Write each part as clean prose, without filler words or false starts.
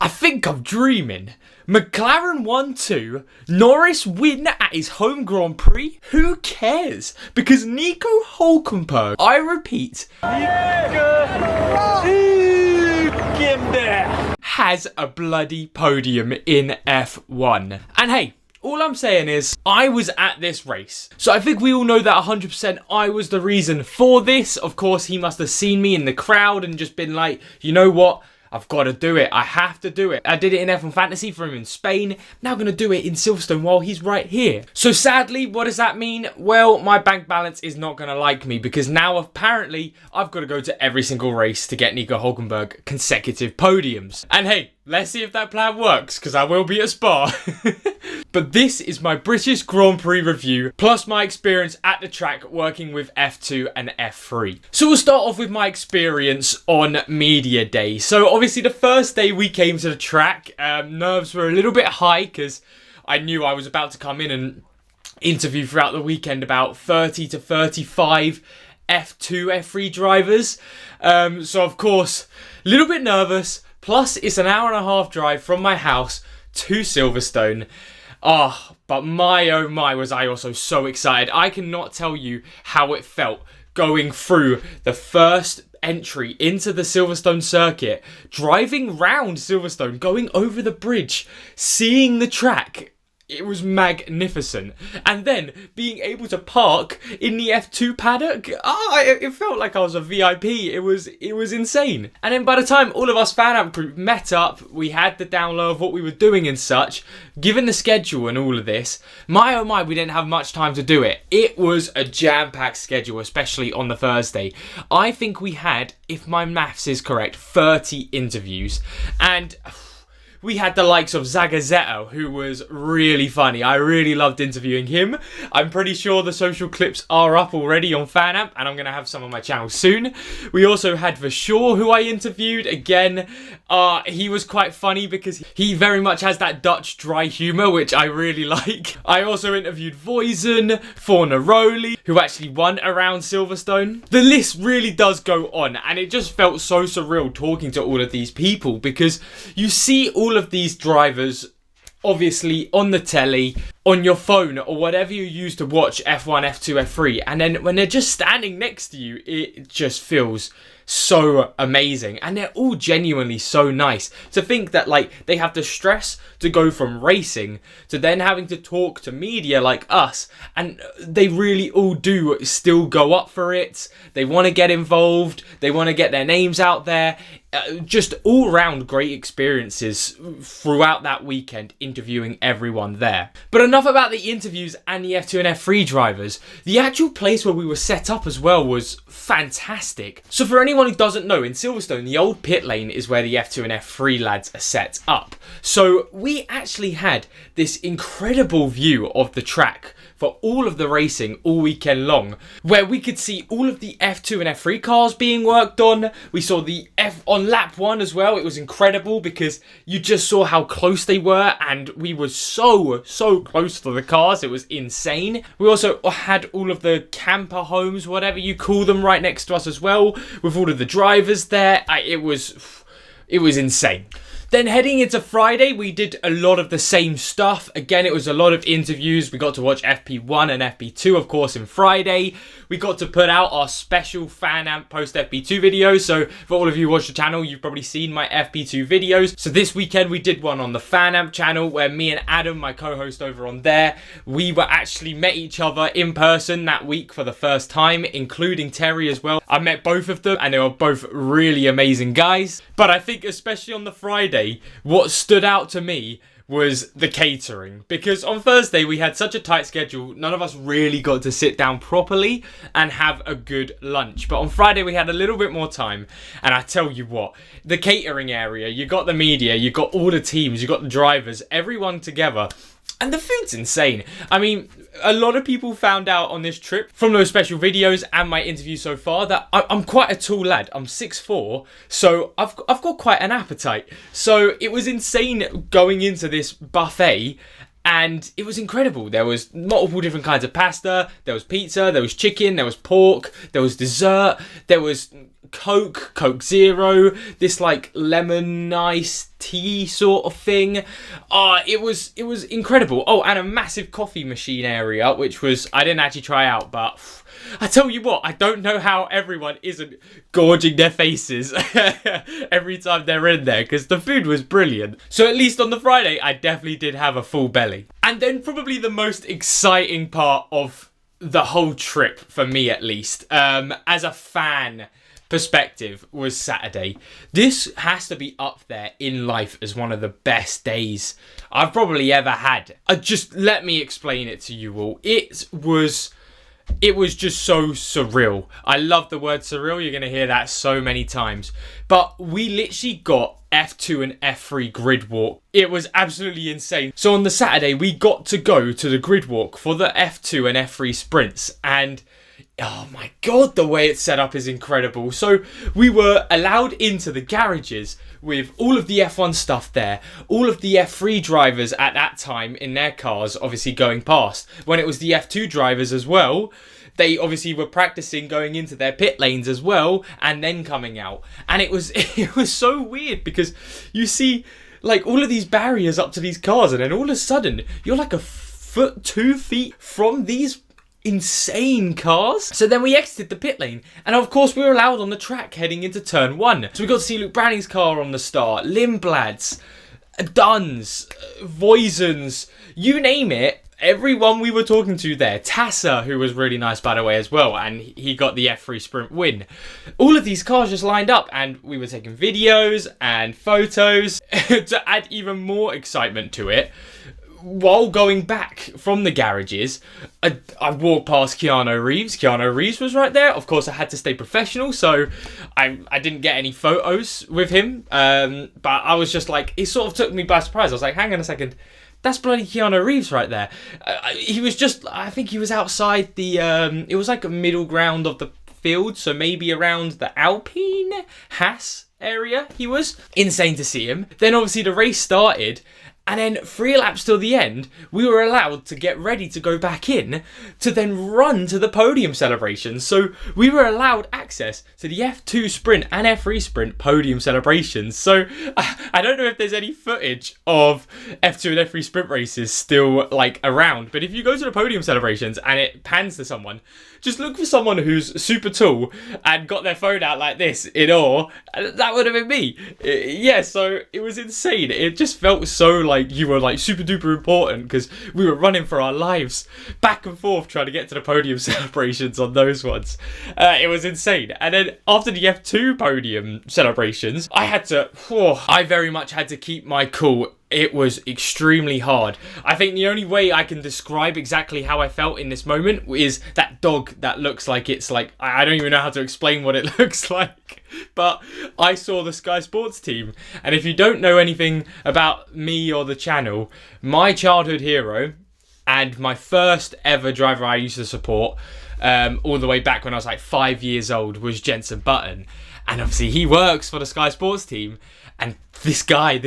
I think I'm dreaming. McLaren 1-2, Norris win at his home Grand Prix? Who cares? Because Nico Hülkenberg, I repeat, has a bloody podium in F1. And hey, all I'm saying is, I was at this race. So I think we all know that 100% I was the reason for this. Of course, he must have seen me in the crowd and just been like, you know what? I've got to do it. I have to do it. I did it in F1 Fantasy for him in Spain. Now I'm going to do it in Silverstone while he's right here. So sadly, what does that mean? Well, my bank balance is not going to like me because now apparently I've got to go to every single race to get Nico Hülkenberg consecutive podiums. And hey, let's see if that plan works because I will be at Spa. But this is my British Grand Prix review, plus my experience at the track working with F2 and F3. So we'll start off with my experience on media day. So obviously the first day we came to the track, nerves were a little bit high because I knew I was about to come in and interview throughout the weekend about 30 to 35 F2, F3 drivers. So of course, a little bit nervous. Plus, it's an hour and a half drive from my house to Silverstone. But my oh my was I also so excited. I cannot tell you how it felt going through the first entry into the Silverstone circuit, driving round Silverstone, going over the bridge, seeing the track. It was magnificent. And then being able to park in the F2 paddock, it felt like I was a VIP. It was insane. And then by the time all of us Fanamp group met up, we had the download of what we were doing and such. Given the schedule and all of this, my oh my, we didn't have much time to do it. It was a jam-packed schedule, especially on the Thursday. I think we had, if my maths is correct, 30 interviews. And we had the likes of Zagazetto, who was really funny. I really loved interviewing him. I'm pretty sure the social clips are up already on Fanamp, and I'm going to have some on my channel soon. We also had Vershaw, who I interviewed. Again, he was quite funny because he very much has that Dutch dry humour, which I really like. I also interviewed Voisin, Fornaroli, who actually won around Silverstone. The list really does go on, and it just felt so surreal talking to all of these people because you see all of these drivers obviously on the telly, on your phone or whatever you use to watch F1, F2, F3, and then when they're just standing next to you, it just feels so amazing. And they're all genuinely so nice. To think that like they have the stress to go from racing to then having to talk to media like us, and they really all do still go up for it. They want to get involved, they want to get their names out there. Just all round great experiences throughout that weekend interviewing everyone there. But enough about the interviews and the F2 and F3 drivers. The actual place where we were set up as well was fantastic. So for anyone who doesn't know, in Silverstone, the old pit lane is where the F2 and F3 lads are set up. So we actually had this incredible view of the track for all of the racing all weekend long, where we could see all of the F2 and F3 cars being worked on. We saw the F on lap 1 as well. It was incredible because you just saw how close they were, and we were so close to the cars. It was insane. We also had all of the camper homes, whatever you call them, right next to us as well, with all of the drivers there. It was insane. Then heading into Friday, we did a lot of the same stuff. Again, it was a lot of interviews. We got to watch FP1 and FP2, of course, in Friday. We got to put out our special Fanamp post-FP2 videos. So for all of you who watch the channel, you've probably seen my FP2 videos. So this weekend, we did one on the Fanamp channel where me and Adam, my co-host over on there, we were actually met each other in person that week for the first time, including Terry as well. I met both of them and they were both really amazing guys. But I think especially on the Friday, what stood out to me was the catering, because on Thursday we had such a tight schedule, none of us really got to sit down properly and have a good lunch. But on Friday we had a little bit more time, and I tell you what, the catering area, you got the media, you got all the teams, you got the drivers, everyone together. And the food's insane. I mean, a lot of people found out on this trip from those special videos and my interview so far that I'm quite a tall lad. I'm 6'4", so I've got quite an appetite. So it was insane going into this buffet, and it was incredible. There was multiple different kinds of pasta. There was pizza, there was chicken, there was pork, there was dessert, there was Coke Zero, this like lemon iced tea sort of thing. It was incredible. Oh, and a massive coffee machine area, which was, I didn't actually try out, but I tell you what, I don't know how everyone isn't gorging their faces every time they're in there, because the food was brilliant. So at least on the Friday, I definitely did have a full belly. And then probably the most exciting part of the whole trip, for me at least, as a fan perspective, was Saturday. This has to be up there in life as one of the best days I've probably ever had. Just let me explain it to you all. It was just so surreal. I love the word surreal. You're going to hear that so many times. But we literally got F2 and F3 grid walk. It was absolutely insane. So on the Saturday, we got to go to the grid walk for the F2 and F3 sprints. And oh my God, the way it's set up is incredible. So we were allowed into the garages with all of the F1 stuff there, all of the F3 drivers at that time in their cars obviously going past. When it was the F2 drivers as well, they obviously were practicing going into their pit lanes as well and then coming out. And it was so weird because you see like all of these barriers up to these cars, and then all of a sudden you're like a foot, 2 feet from these insane cars. So then we exited the pit lane, and of course we were allowed on the track heading into turn 1. So we got to see Luke Browning's car on the start, Lindblad's, Dunn's, Voisen's, you name it. Everyone we were talking to there, Tasser, who was really nice by the way as well, and he got the F3 sprint win. All of these cars just lined up, and we were taking videos and photos to add even more excitement to it. While going back from the garages, I walked past Keanu Reeves. Keanu Reeves was right there. Of course, I had to stay professional, so I didn't get any photos with him. But I was just like, it sort of took me by surprise. I was like, hang on a second, that's bloody Keanu Reeves right there. He was just, I think he was outside the, it was like a middle ground of the field, so maybe around the Alpine Haas area he was. Insane to see him. Then obviously the race started, and then 3 laps till the end, we were allowed to get ready to go back in to then run to the podium celebrations. So we were allowed access to the F2 sprint and F3 sprint podium celebrations. So I don't know if there's any footage of F2 and F3 sprint races still like around, but if you go to the podium celebrations and it pans to someone, just look for someone who's super tall and got their phone out like this in awe. That would have been me. Yeah, so it was insane. It just felt so like you were like super duper important because we were running for our lives back and forth trying to get to the podium celebrations on those ones. It was insane. And then after the F2 podium celebrations, I very much had to keep my cool. It was extremely hard. I think the only way I can describe exactly how I felt in this moment is that dog that looks like it's like, I don't even know how to explain what it looks like, but I saw the Sky Sports team, and if you don't know anything about me or the channel, my childhood hero and my first ever driver I used to support all the way back when I was like 5 years old was Jenson Button, and obviously he works for the Sky Sports team. And this guy,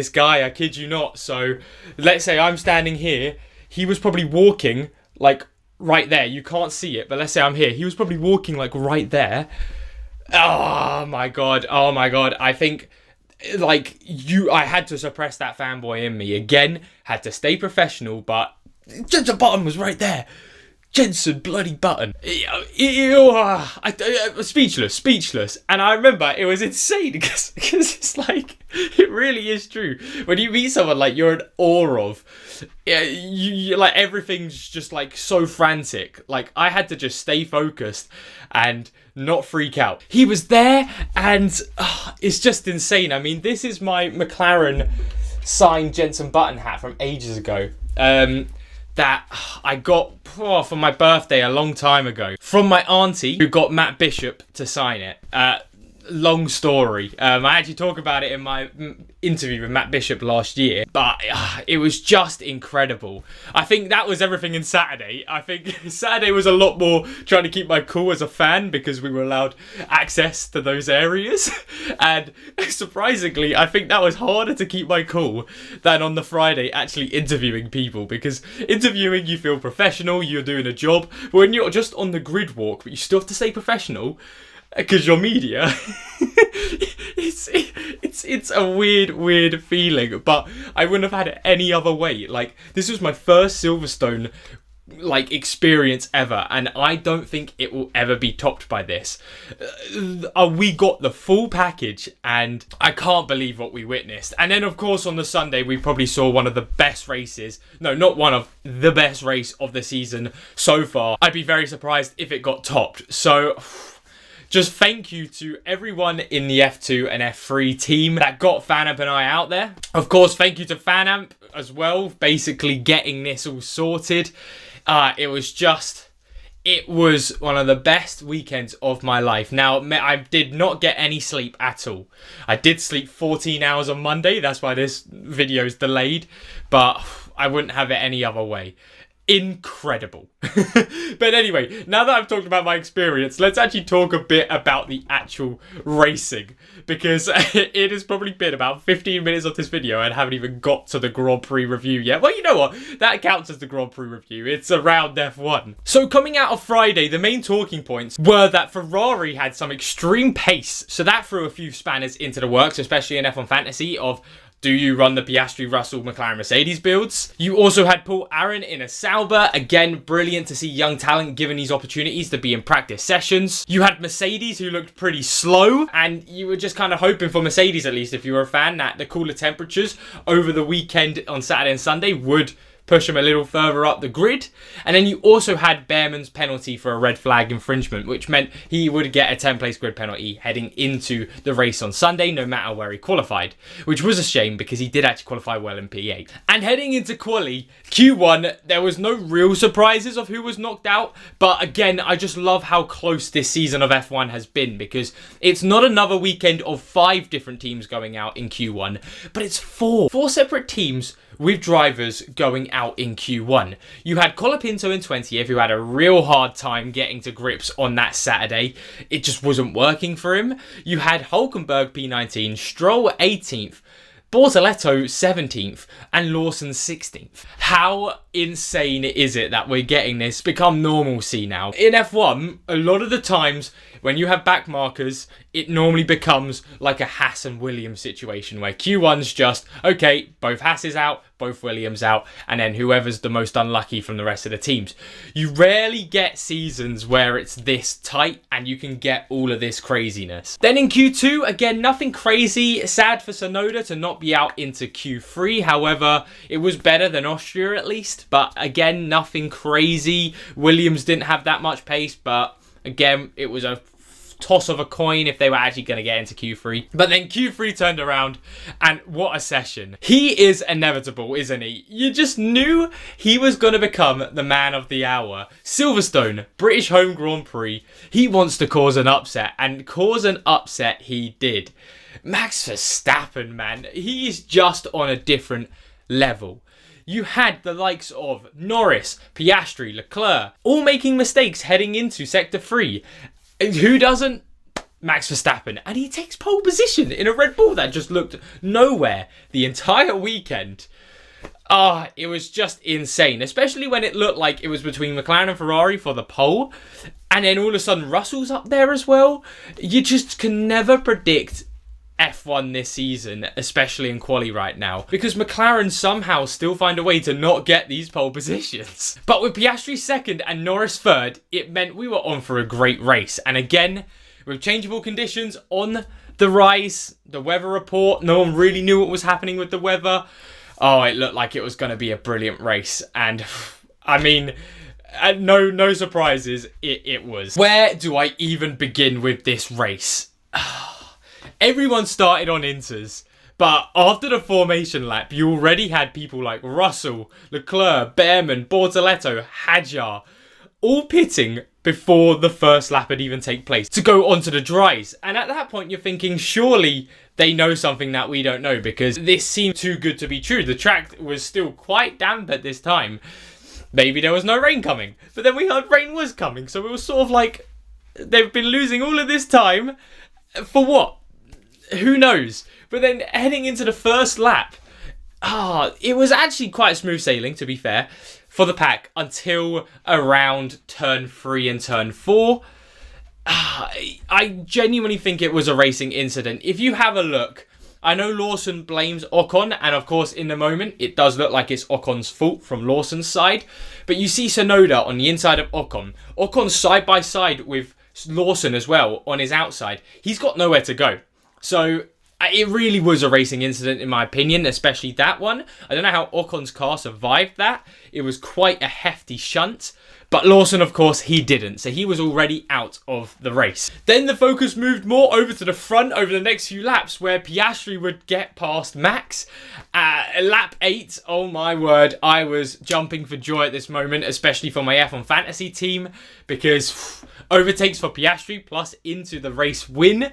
I kid you not. So let's say I'm standing here. He was probably walking like right there. You can't see it, but let's say I'm here. He was probably walking like right there. Oh my God. I think like I had to suppress that fanboy in me again. Had to stay professional, but Jenson Button was right there. Jenson bloody Button. Speechless. And I remember it was insane because it's like, it really is true. When you meet someone like you're in awe of, you like everything's just like so frantic. Like I had to just stay focused and not freak out. He was there, and it's just insane. I mean, this is my McLaren signed Jenson Button hat from ages ago. That I got for my birthday a long time ago from my auntie who got Matt Bishop to sign it. Long story. I actually talk about it in my interview with Matt Bishop last year, but it was just incredible. I think that was everything in Saturday. I think Saturday was a lot more trying to keep my cool as a fan because we were allowed access to those areas, and surprisingly I think that was harder to keep my cool than on the Friday actually interviewing people, because interviewing you feel professional, you're doing a job, but when you're just on the grid walk but you still have to stay professional, Because you're media. It's a weird feeling, but I wouldn't have had it any other way. Like, this was my first Silverstone like experience ever, and I don't think it will ever be topped by this. We got the full package, and I can't believe what we witnessed. And then, of course, on the Sunday, we probably saw one of the best races. No, not one of the best race of the season so far. I'd be very surprised if it got topped. So just thank you to everyone in the F2 and F3 team that got Fanamp and I out there. Of course, thank you to Fanamp as well, basically getting this all sorted. It was one of the best weekends of my life. Now, I did not get any sleep at all. I did sleep 14 hours on Monday. That's why this video is delayed. But I wouldn't have it any other way. Incredible. But anyway, now that I've talked about my experience, let's actually talk a bit about the actual racing, because it has probably been about 15 minutes of this video and I haven't even got to the Grand Prix review yet. Well, you know what? That counts as the Grand Prix review. It's around F1. So coming out of Friday, the main talking points were that Ferrari had some extreme pace. So that threw a few spanners into the works, especially in F1 Fantasy, of do you run the Piastri, Russell, McLaren, Mercedes builds? You also had Paul Aron in a Sauber. Again, brilliant to see young talent given these opportunities to be in practice sessions. You had Mercedes, who looked pretty slow, and you were just kind of hoping for Mercedes, at least if you were a fan, that the cooler temperatures over the weekend on Saturday and Sunday would push him a little further up the grid. And then you also had Behrman's penalty for a red flag infringement, which meant he would get a 10th place grid penalty heading into the race on Sunday, no matter where he qualified, which was a shame because he did actually qualify well in P8. And heading into quali, Q1, there was no real surprises of who was knocked out, but again, I just love how close this season of F1 has been, because it's not another weekend of 5 different teams going out in Q1, but it's 4 separate teams with drivers going out in Q1. You had Colapinto in 20th, who had a real hard time getting to grips on that Saturday. It just wasn't working for him. You had Hulkenberg P19, Stroll 18th, Bortoletto 17th, and Lawson 16th. How insane is it that we're getting this become normalcy now? In F1, a lot of the times when you have back markers, it normally becomes like a Haas and Williams situation where Q1's just, okay, both Haas is out, both Williams out, and then whoever's the most unlucky from the rest of the teams. You rarely get seasons where it's this tight and you can get all of this craziness. Then in Q2, again, nothing crazy. Sad for Tsunoda to not be out into Q3. However, it was better than Austria at least, but again, nothing crazy. Williams didn't have that much pace, but again, it was a toss of a coin if they were actually going to get into Q3. But then Q3 turned around, and what a session. He is inevitable, isn't he? You just knew he was going to become the man of the hour. Silverstone, British Home Grand Prix. He wants to cause an upset, and cause an upset he did. Max Verstappen, man, he is just on a different level. You had the likes of Norris, Piastri, Leclerc, all making mistakes heading into Sector 3. Who doesn't? Max Verstappen. And he takes pole position in a Red Bull that just looked nowhere the entire weekend. It was just insane, especially when it looked like it was between McLaren and Ferrari for the pole. And then all of a sudden Russell's up there as well. You just can never predict F1 this season, especially in quali right now, because McLaren somehow still find a way to not get these pole positions. But with Piastri second and Norris third, it meant we were on for a great race. And again, with changeable conditions on the rise, the weather report, no one really knew what was happening with the weather. It looked like it was going to be a brilliant race. And I mean, no surprises, it was. Where do I even begin with this race? Everyone started on Inters, but after the formation lap, you already had people like Russell, Leclerc, Behrman, Bortoletto, Hadjar, all pitting before the first lap had even taken place to go onto the dries. And at that point, you're thinking, surely they know something that we don't know, because this seemed too good to be true. The track was still quite damp at this time. Maybe there was no rain coming, but then we heard rain was coming. So it was sort of like, they've been losing all of this time for what? Who knows? But then heading into the first lap, it was actually quite smooth sailing, to be fair, for the pack until around turn 3 and turn 4. I genuinely think it was a racing incident. If you have a look, I know Lawson blames Ocon, and of course in the moment it does look like it's Ocon's fault from Lawson's side, but you see Tsunoda on the inside of Ocon. Ocon's side by side with Lawson as well on his outside. He's got nowhere to go. So it really was a racing incident in my opinion, especially that one. I don't know how Ocon's car survived that. It was quite a hefty shunt. But Lawson, of course, he didn't. So he was already out of the race. Then the focus moved more over to the front over the next few laps where Piastri would get past Max. Lap 8, oh my word, I was jumping for joy at this moment, especially for my F1 Fantasy team, because overtakes for Piastri plus into the race win.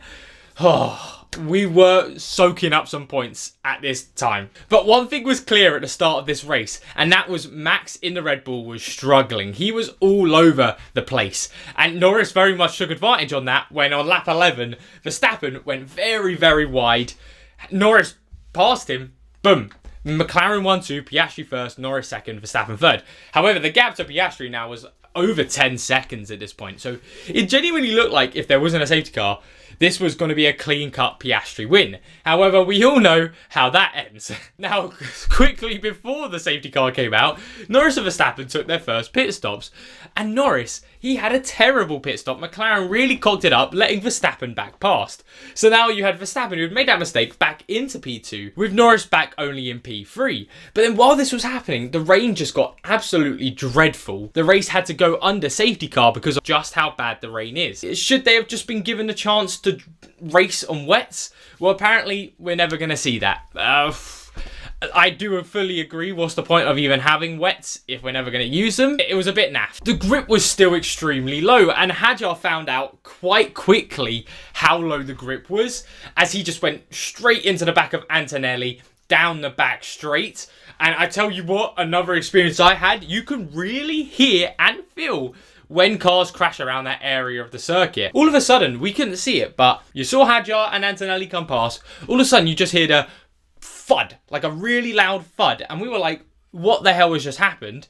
Oh, we were soaking up some points at this time. But one thing was clear at the start of this race, and that was Max in the Red Bull was struggling. He was all over the place. And Norris very much took advantage on that when on lap 11, Verstappen went very, very wide. Norris passed him. Boom. McLaren 1-2, Piastri first, Norris second, Verstappen third. However, the gap to Piastri now was over 10 seconds at this point. So it genuinely looked like if there wasn't a safety car, this was going to be a clean-cut Piastri win. However, we all know how that ends. Now, quickly before the safety car came out, Norris and Verstappen took their first pit stops. And Norris, he had a terrible pit stop. McLaren really cocked it up, letting Verstappen back past. So now you had Verstappen, who had made that mistake, back into P2, with Norris back only in P3. But then while this was happening, the rain just got absolutely dreadful. The race had to go under safety car because of just how bad the rain is. Should they have just been given the chance to race on wets? Well, apparently we're never going to see that. I do fully agree. What's the point of even having wets if we're never going to use them? It was a bit naff. The grip was still extremely low, and Hadjar found out quite quickly how low the grip was as he just went straight into the back of Antonelli, down the back straight. And I tell you what, another experience I had, you can really hear and feel when cars crash around that area of the circuit. All of a sudden, we couldn't see it, but you saw Hadjar and Antonelli come past. All of a sudden, you just hear the thud, like a really loud thud. And we were like, what the hell has just happened?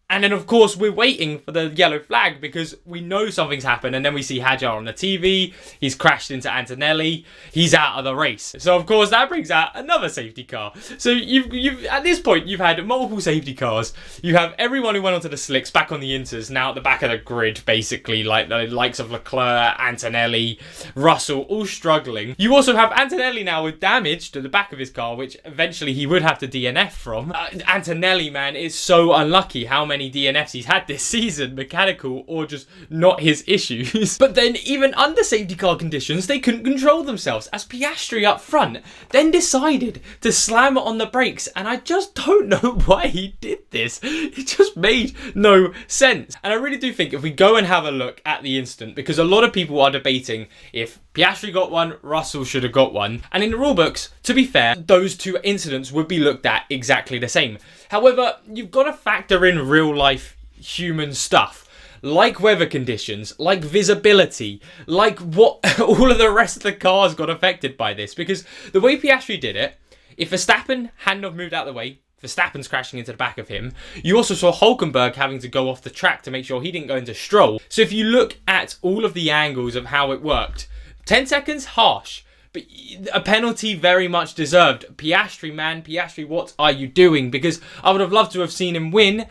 And then, of course, we're waiting for the yellow flag because we know something's happened. And then we see Hadjar on the TV. He's crashed into Antonelli. He's out of the race. So, of course, that brings out another safety car. So, you've at this point, you've had multiple safety cars. You have everyone who went onto the slicks back on the inters, now at the back of the grid, basically, like the likes of Leclerc, Antonelli, Russell, all struggling. You also have Antonelli now with damage to the back of his car, which eventually he would have to DNF from. Antonelli, man, is so unlucky how many DNFs he's had this season, mechanical or just not his issues. But then even under safety car conditions, they couldn't control themselves as Piastri up front then decided to slam on the brakes, and I just don't know why he did this. It just made no sense. And I really do think if we go and have a look at the incident, because a lot of people are debating if Piastri got one, Russell should have got one. And in the rulebooks, to be fair, those two incidents would be looked at exactly the same. However, you've got to factor in real life human stuff, like weather conditions, like visibility, like what all of the rest of the cars got affected by this. Because the way Piastri did it, if Verstappen hadn't have moved out of the way, Verstappen's crashing into the back of him. You also saw Hülkenberg having to go off the track to make sure he didn't go into Stroll. So if you look at all of the angles of how it worked, 10 seconds, harsh. But a penalty very much deserved. Piastri, man, Piastri, what are you doing? Because I would have loved to have seen him win,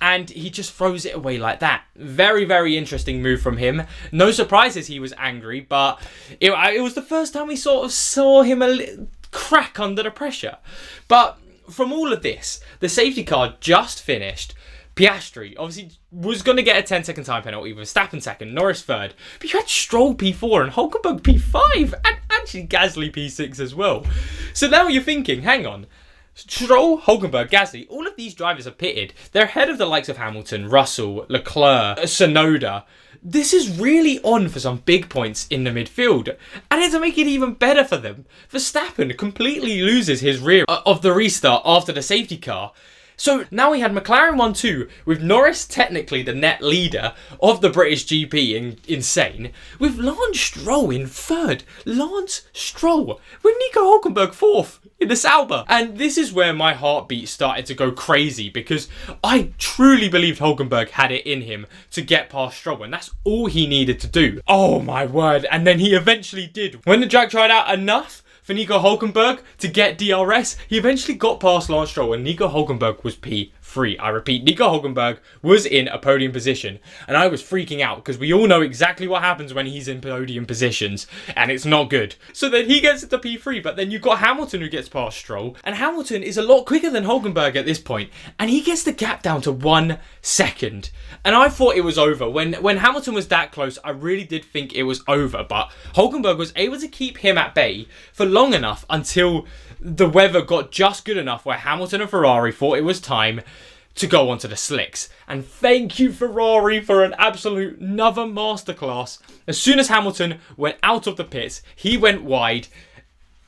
and he just throws it away like that. Very, very interesting move from him. No surprises he was angry, but it was the first time we sort of saw him crack under the pressure. But from all of this, the safety car just finished. Piastri obviously was going to get a 10-second time penalty with Verstappen second, Norris third. But you had Stroll P4 and Hülkenberg P5 and actually Gasly P6 as well. So now you're thinking, hang on. Stroll, Hülkenberg, Gasly, all of these drivers are pitted. They're ahead of the likes of Hamilton, Russell, Leclerc, Tsunoda. This is really on for some big points in the midfield. And to make it even better for them, Verstappen completely loses his rear of the restart after the safety car. So now we had McLaren 1-2 with Norris technically the net leader of the British GP insane, with Lance Stroll in third. Lance Stroll with Nico Hulkenberg fourth in the Sauber. And this is where my heartbeat started to go crazy, because I truly believed Hulkenberg had it in him to get past Stroll, and that's all he needed to do. Oh my word. And then he eventually did. When the track tried out enough for Nico Hulkenberg to get DRS, he eventually got past Lance Stroll, and Nico Hulkenberg was P3. I repeat, Nico Hulkenberg was in a podium position, and I was freaking out because we all know exactly what happens when he's in podium positions, and it's not good. So then he gets into P3, but then you've got Hamilton who gets past Stroll, and Hamilton is a lot quicker than Hulkenberg at this point, and he gets the gap down to 1 second. And I thought it was over. When Hamilton was that close, I really did think it was over, but Hulkenberg was able to keep him at bay for long enough until the weather got just good enough where Hamilton and Ferrari thought it was time to go onto the slicks. And thank you, Ferrari, for an absolute another masterclass. As soon as Hamilton went out of the pits, he went wide,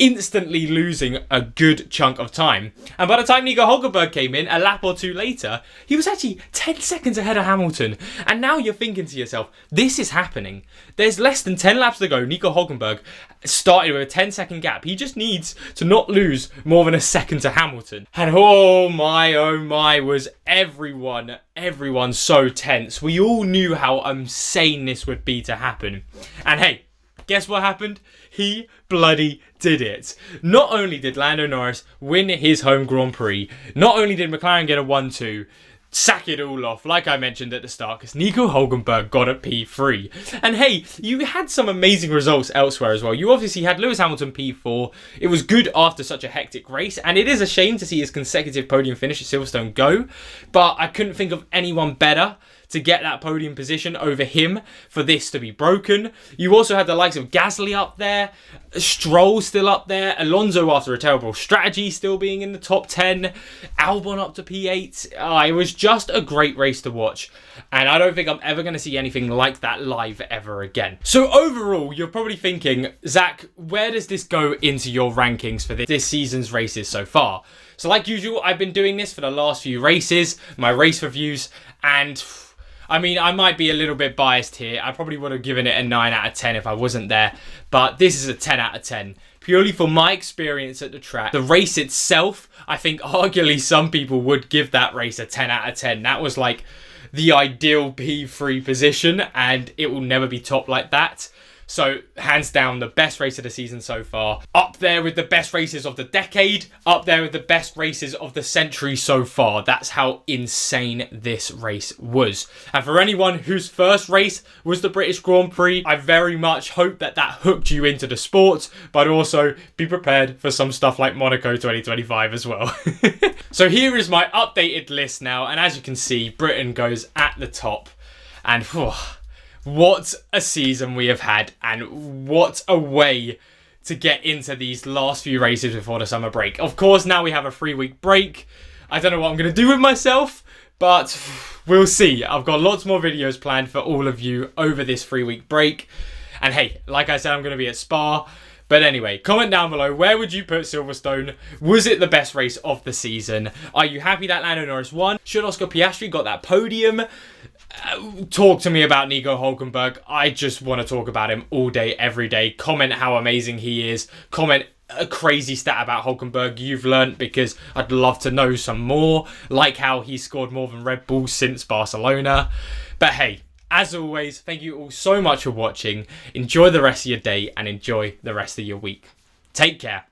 instantly losing a good chunk of time. And by the time Nico Hulkenberg came in, a lap or two later, he was actually 10 seconds ahead of Hamilton. And now you're thinking to yourself, this is happening. There's less than 10 laps to go. Nico Hulkenberg started with a 10-second gap. He just needs to not lose more than a second to Hamilton. And oh my, was everyone so tense. We all knew how insane this would be to happen. And hey, guess what happened? He bloody did it. Not only did Lando Norris win his home Grand Prix, not only did McLaren get a 1-2, sack it all off, like I mentioned at the start, because Nico Hulkenberg got a P3. And hey, you had some amazing results elsewhere as well. You obviously had Lewis Hamilton P4. It was good after such a hectic race, and it is a shame to see his consecutive podium finish at Silverstone go, but I couldn't think of anyone better to get that podium position over him for this to be broken. You also had the likes of Gasly up there, Stroll still up there, Alonso after a terrible strategy still being in the top 10, Albon up to P8. It was just a great race to watch, and I don't think I'm ever going to see anything like that live ever again. So overall, you're probably thinking, Zach, where does this go into your rankings for this season's races so far? So like usual, I've been doing this for the last few races, my race reviews, and I mean, I might be a little bit biased here. I probably would have given it a 9 out of 10 if I wasn't there. But this is a 10 out of 10. Purely for my experience at the track. The race itself, I think arguably some people would give that race a 10 out of 10. That was like the ideal P3 position, and it will never be topped like that. So, hands down, the best race of the season so far. Up there with the best races of the decade. Up there with the best races of the century so far. That's how insane this race was. And for anyone whose first race was the British Grand Prix, I very much hope that hooked you into the sport. But also, be prepared for some stuff like Monaco 2025 as well. So here is my updated list now. And as you can see, Britain goes at the top. And what a season we have had, and what a way to get into these last few races before the summer break. Of course, now we have a 3-week break. I don't know what I'm going to do with myself, but we'll see. I've got lots more videos planned for all of you over this 3-week break. And hey, like I said, I'm going to be at Spa. But anyway, comment down below, where would you put Silverstone? Was it the best race of the season? Are you happy that Lando Norris won? Should Oscar Piastri got that podium? Talk to me about Nico Hulkenberg. I just want to talk about him all day, every day. Comment how amazing he is. Comment a crazy stat about Hulkenberg you've learnt, because I'd love to know some more. Like how he scored more than Red Bull since Barcelona. But hey, as always, thank you all so much for watching. Enjoy the rest of your day and enjoy the rest of your week. Take care.